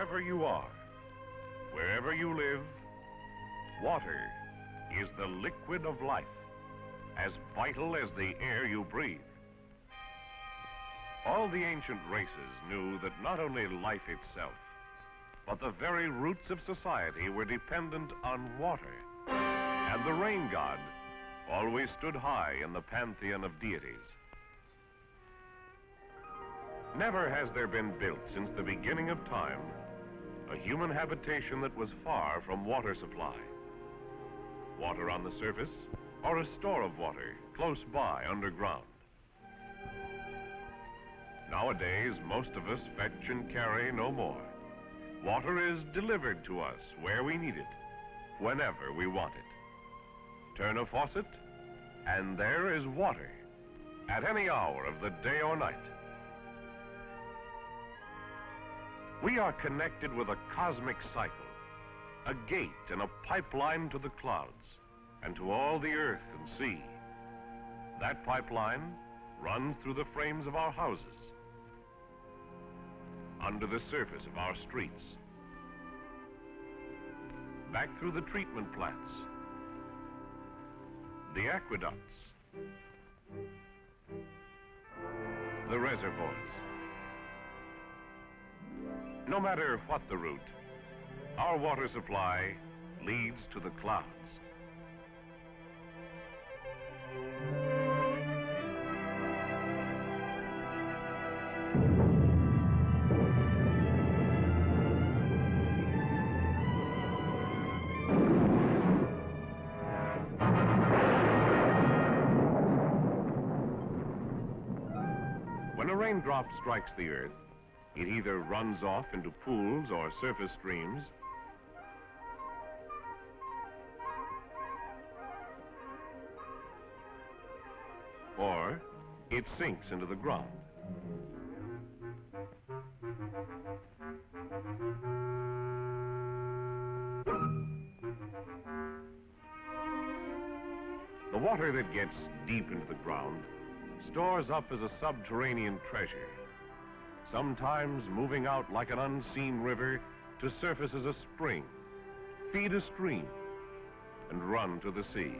wherever you are, wherever you live, water is the liquid of life, as vital as the air you breathe. All the ancient races knew that not only life itself, but the very roots of society were dependent on water. And the rain god always stood high in the pantheon of deities. Never has there been built since the beginning of time a human habitation that was far from water supply. Water on the surface, or a store of water close by underground. Nowadays, most of us fetch and carry no more. Water is delivered to us where we need it, whenever we want it. Turn a faucet, and there is water, at any hour of the day or night. We are connected with a cosmic cycle, a gate and a pipeline to the clouds, and to all the earth and sea. That pipeline runs through the frames of our houses, under the surface of our streets, back through the treatment plants, the aqueducts, the reservoirs. No matter what the route, our water supply leads to the clouds. When a raindrop strikes the earth, it either runs off into pools or surface streams, or it sinks into the ground. The water that gets deep into the ground stores up as a subterranean treasure, sometimes moving out like an unseen river to surface as a spring, feed a stream, and run to the sea.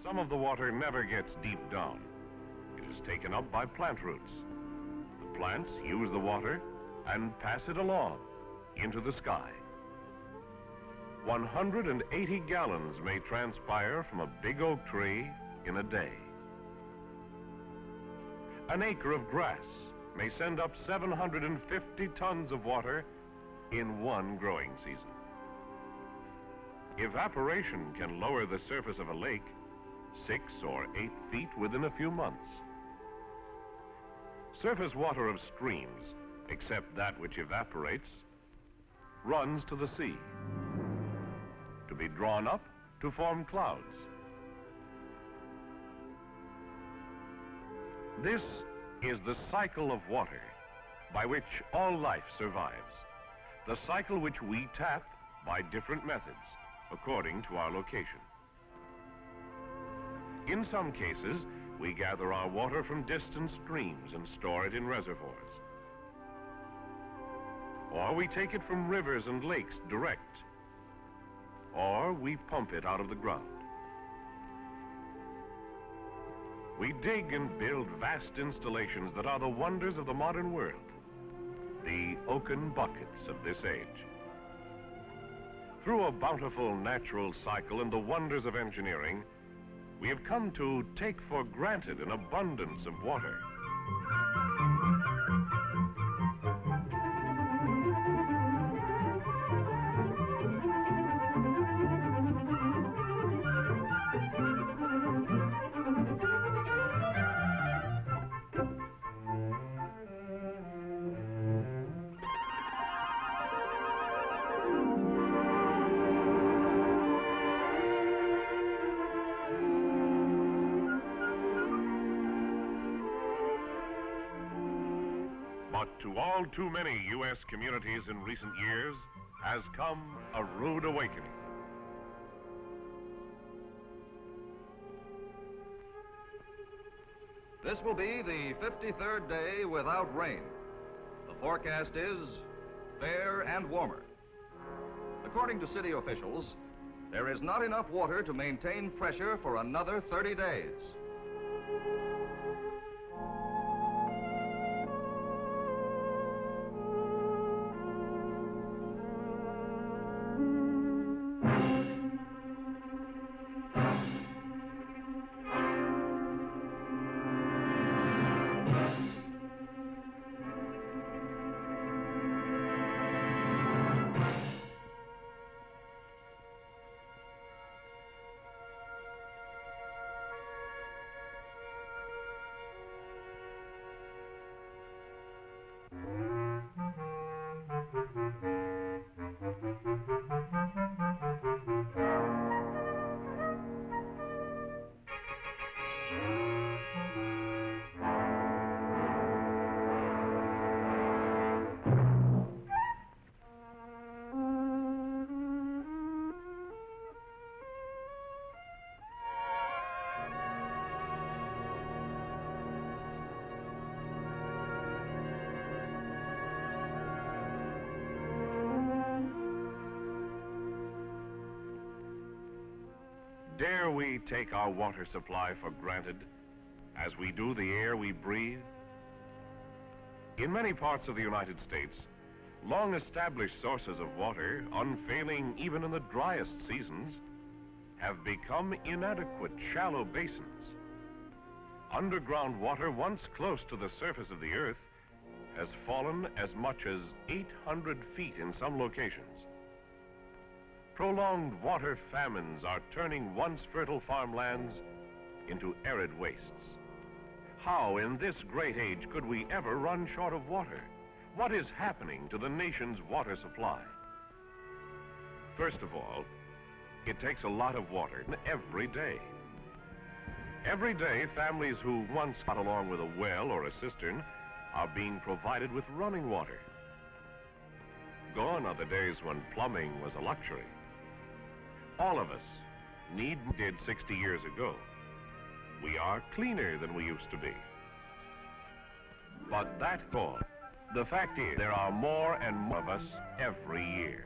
Some of the water never gets deep down. It is taken up by plant roots. The plants use the water and pass it along into the sky. 180 gallons may transpire from a big oak tree in a day. An acre of grass may send up 750 tons of water in one growing season. Evaporation can lower the surface of a lake 6 or 8 feet within a few months. Surface water of streams, except that which evaporates, runs to the sea, to be drawn up to form clouds. This is the cycle of water by which all life survives, the cycle which we tap by different methods according to our location. In some cases, we gather our water from distant streams and store it in reservoirs. Or we take it from rivers and lakes direct. Or we pump it out of the ground. We dig and build vast installations that are the wonders of the modern world, the oaken buckets of this age. Through a bountiful natural cycle and the wonders of engineering, we have come to take for granted an abundance of water. But to all too many U.S. communities in recent years has come a rude awakening. This will be the 53rd day without rain. The forecast is fair and warmer. According to city officials, there is not enough water to maintain pressure for another 30 days. Dare we take our water supply for granted, as we do the air we breathe? In many parts of the United States, long-established sources of water, unfailing even in the driest seasons, have become inadequate shallow basins. Underground water, once close to the surface of the earth, has fallen as much as 800 feet in some locations. Prolonged water famines are turning once fertile farmlands into arid wastes. How in this great age could we ever run short of water? What is happening to the nation's water supply? First of all, it takes a lot of water every day. Every day, families who once got along with a well or a cistern are being provided with running water. Gone are the days when plumbing was a luxury. All of us did 60 years ago. We are cleaner than we used to be. But that's all. The fact is, there are more and more of us every year.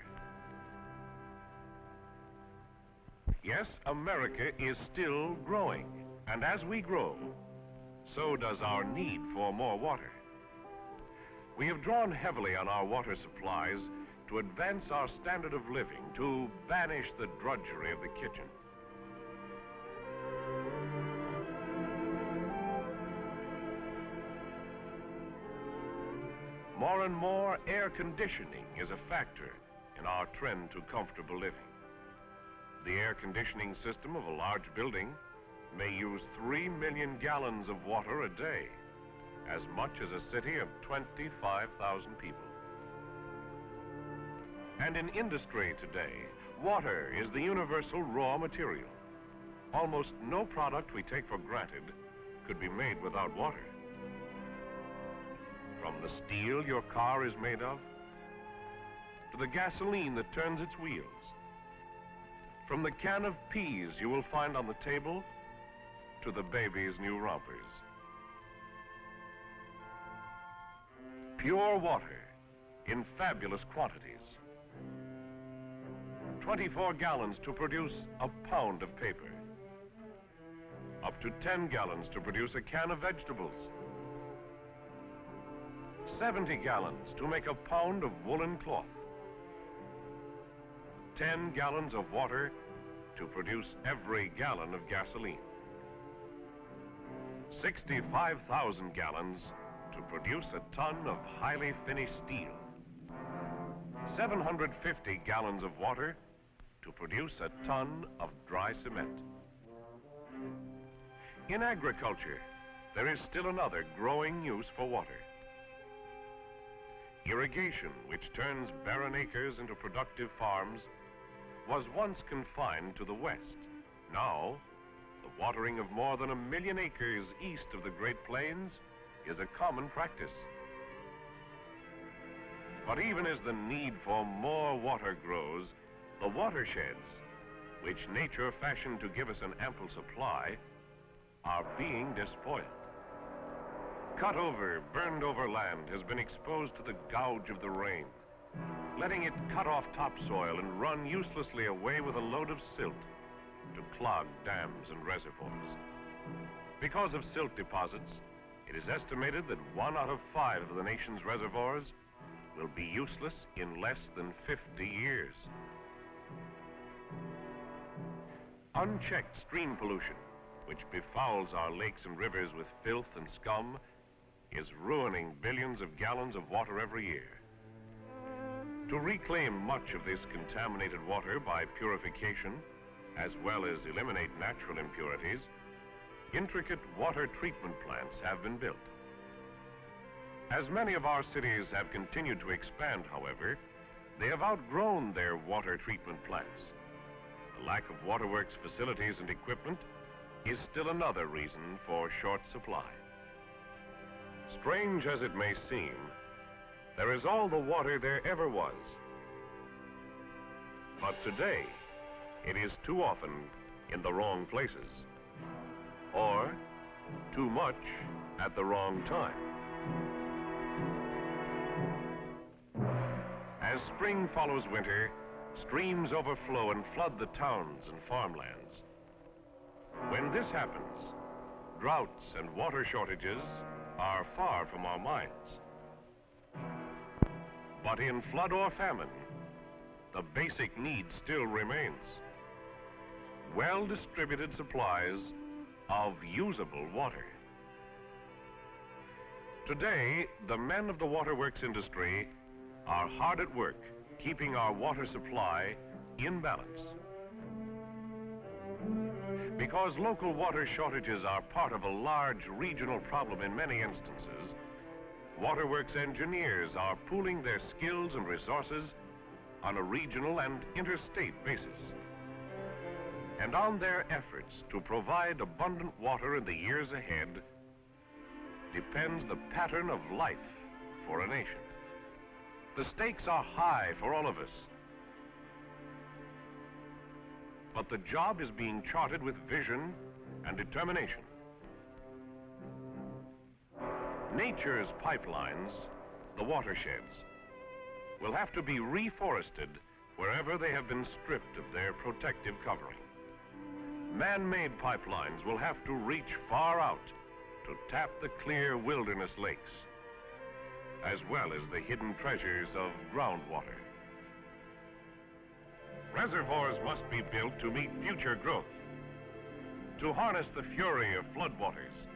Yes, America is still growing, and as we grow, so does our need for more water. We have drawn heavily on our water supplies to advance our standard of living, to banish the drudgery of the kitchen. More and more, air conditioning is a factor in our trend to comfortable living. The air conditioning system of a large building may use 3 million gallons of water a day, as much as a city of 25,000 people. And in industry today, water is the universal raw material. Almost no product we take for granted could be made without water. From the steel your car is made of, to the gasoline that turns its wheels, from the can of peas you will find on the table, to the baby's new rompers. Pure water in fabulous quantities. 24 gallons to produce a pound of paper. Up to 10 gallons to produce a can of vegetables. 70 gallons to make a pound of woolen cloth. 10 gallons of water to produce every gallon of gasoline. 65,000 gallons to produce a ton of highly finished steel. 750 gallons of water to produce a ton of dry cement. In agriculture, there is still another growing use for water. Irrigation, which turns barren acres into productive farms, was once confined to the West. Now, the watering of more than 1 million acres east of the Great Plains is a common practice. But even as the need for more water grows, the watersheds, which nature fashioned to give us an ample supply, are being despoiled. Cut over, burned over land has been exposed to the gouge of the rain, letting it cut off topsoil and run uselessly away with a load of silt to clog dams and reservoirs. Because of silt deposits, it is estimated that 1 out of 5 of the nation's reservoirs will be useless in less than 50 years. Unchecked stream pollution, which befouls our lakes and rivers with filth and scum, is ruining billions of gallons of water every year. To reclaim much of this contaminated water by purification, as well as eliminate natural impurities, intricate water treatment plants have been built. As many of our cities have continued to expand, however, they have outgrown their water treatment plants. The lack of waterworks facilities and equipment is still another reason for short supply. Strange as it may seem, there is all the water there ever was. But today, it is too often in the wrong places, or too much at the wrong time. As spring follows winter, streams overflow and flood the towns and farmlands. When this happens, droughts and water shortages are far from our minds. But in flood or famine, the basic need still remains: well-distributed supplies of usable water. Today, the men of the waterworks industry are hard at work keeping our water supply in balance. Because local water shortages are part of a large regional problem in many instances, waterworks engineers are pooling their skills and resources on a regional and interstate basis. And on their efforts to provide abundant water in the years ahead depends the pattern of life for a nation. The stakes are high for all of us, but the job is being charted with vision and determination. Nature's pipelines, the watersheds, will have to be reforested wherever they have been stripped of their protective covering. Man-made pipelines will have to reach far out to tap the clear wilderness lakes, as well as the hidden treasures of groundwater. Reservoirs must be built to meet future growth, to harness the fury of floodwaters,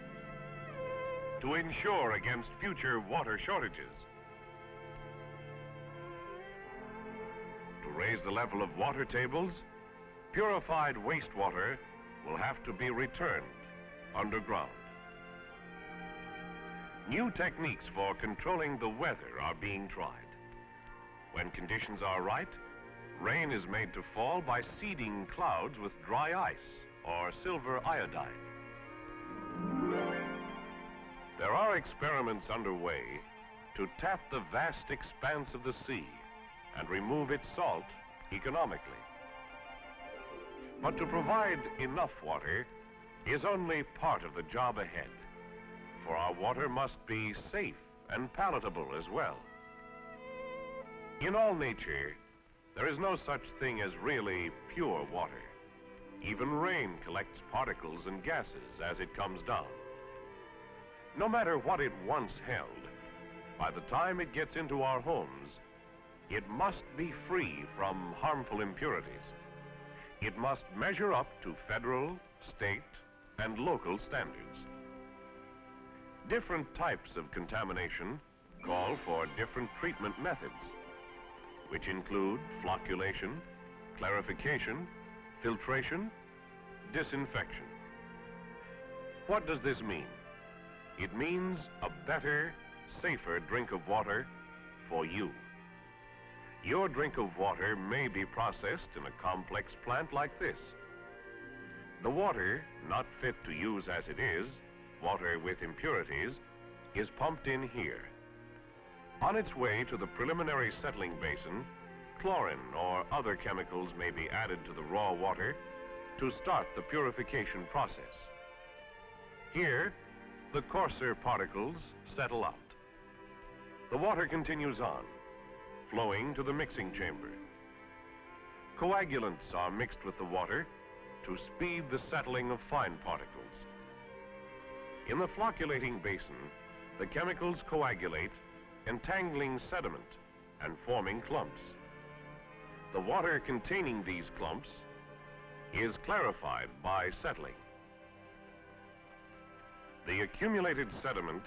to ensure against future water shortages, to raise the level of water tables. Purified wastewater will have to be returned underground. New techniques for controlling the weather are being tried. When conditions are right, rain is made to fall by seeding clouds with dry ice or silver iodide. There are experiments underway to tap the vast expanse of the sea and remove its salt economically. But to provide enough water is only part of the job ahead, for our water must be safe and palatable as well. In all nature, there is no such thing as really pure water. Even rain collects particles and gases as it comes down. No matter what it once held, by the time it gets into our homes, it must be free from harmful impurities. It must measure up to federal, state, and local standards. Different types of contamination call for different treatment methods, which include flocculation, clarification, filtration, disinfection. What does this mean? It means a better, safer drink of water for you. Your drink of water may be processed in a complex plant like this. The water, not fit to use as it is, water with impurities, is pumped in here. On its way to the preliminary settling basin, chlorine or other chemicals may be added to the raw water to start the purification process. Here, the coarser particles settle out. The water continues on, flowing to the mixing chamber. Coagulants are mixed with the water to speed the settling of fine particles. In the flocculating basin, the chemicals coagulate, entangling sediment and forming clumps. The water containing these clumps is clarified by settling. The accumulated sediment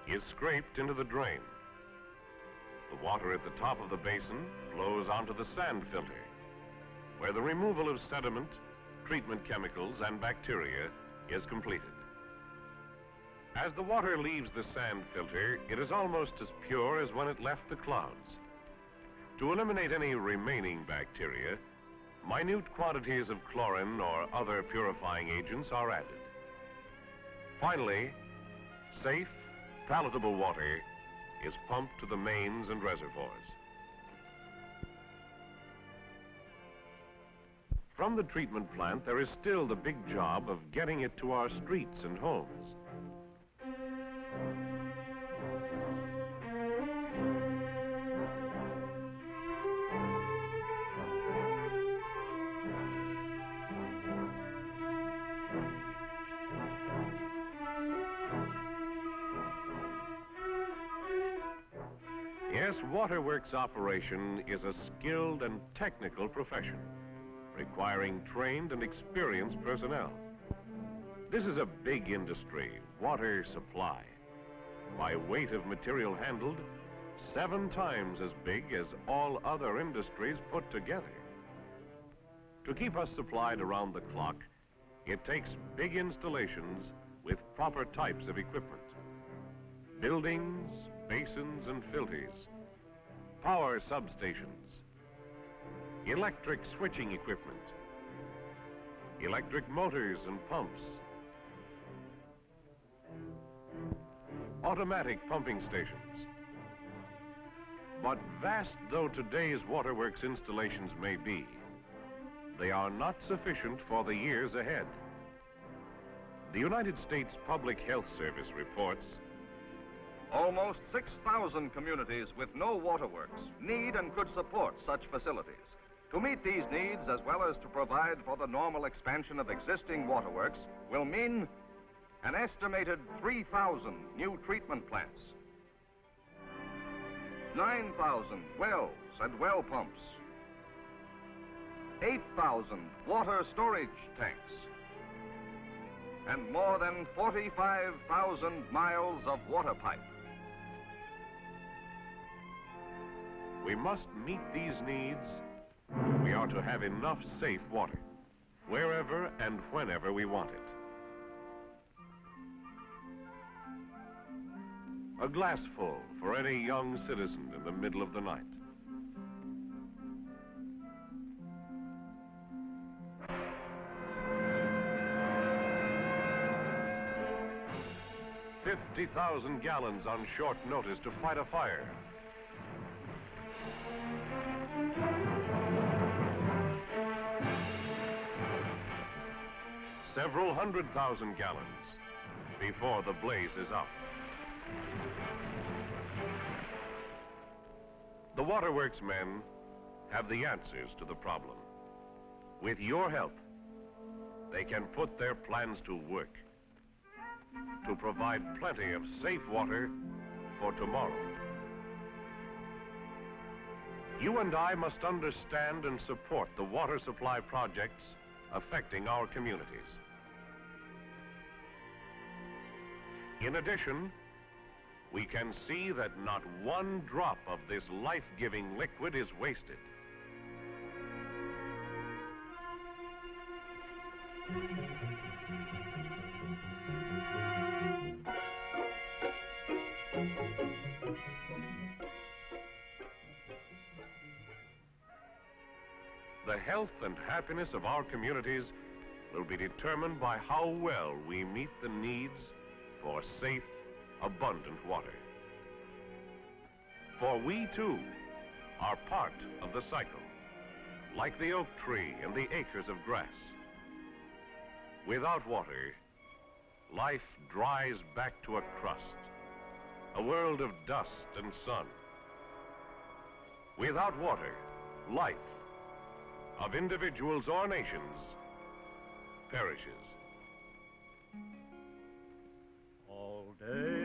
is scraped into the drain. The water at the top of the basin flows onto the sand filter, where the removal of sediment, treatment chemicals, and bacteria is completed. As the water leaves the sand filter, it is almost as pure as when it left the clouds. To eliminate any remaining bacteria, minute quantities of chlorine or other purifying agents are added. Finally, safe, palatable water is pumped to the mains and reservoirs. From the treatment plant, there is still the big job of getting it to our streets and homes. Yes, waterworks operation is a skilled and technical profession, requiring trained and experienced personnel. This is a big industry, water supply. By weight of material handled, 7 times as big as all other industries put together. To keep us supplied around the clock, it takes big installations with proper types of equipment. Buildings, basins and filters, power substations, electric switching equipment, electric motors and pumps, automatic pumping stations. But vast though today's waterworks installations may be, they are not sufficient for the years ahead. The United States Public Health Service reports almost 6,000 communities with no waterworks need and could support such facilities. To meet these needs, as well as to provide for the normal expansion of existing waterworks, will mean an estimated 3,000 new treatment plants, 9,000 wells and well pumps, 8,000 water storage tanks, and more than 45,000 miles of water pipe. We must meet these needs. We are to have enough safe water, wherever and whenever we want it. A glassful for any young citizen in the middle of the night. $50,000 gallons on short notice to fight a fire. Several 100,000 gallons before the blaze is up. The waterworks men have the answers to the problem. With your help, they can put their plans to work to provide plenty of safe water for tomorrow. You and I must understand and support the water supply projects affecting our communities. In addition, we can see that not one drop of this life-giving liquid is wasted. The health and happiness of our communities will be determined by how well we meet the needs for safe, abundant water. For we, too, are part of the cycle, like the oak tree and the acres of grass. Without water, life dries back to a crust, a world of dust and sun. Without water, life, of individuals or nations, perishes. All day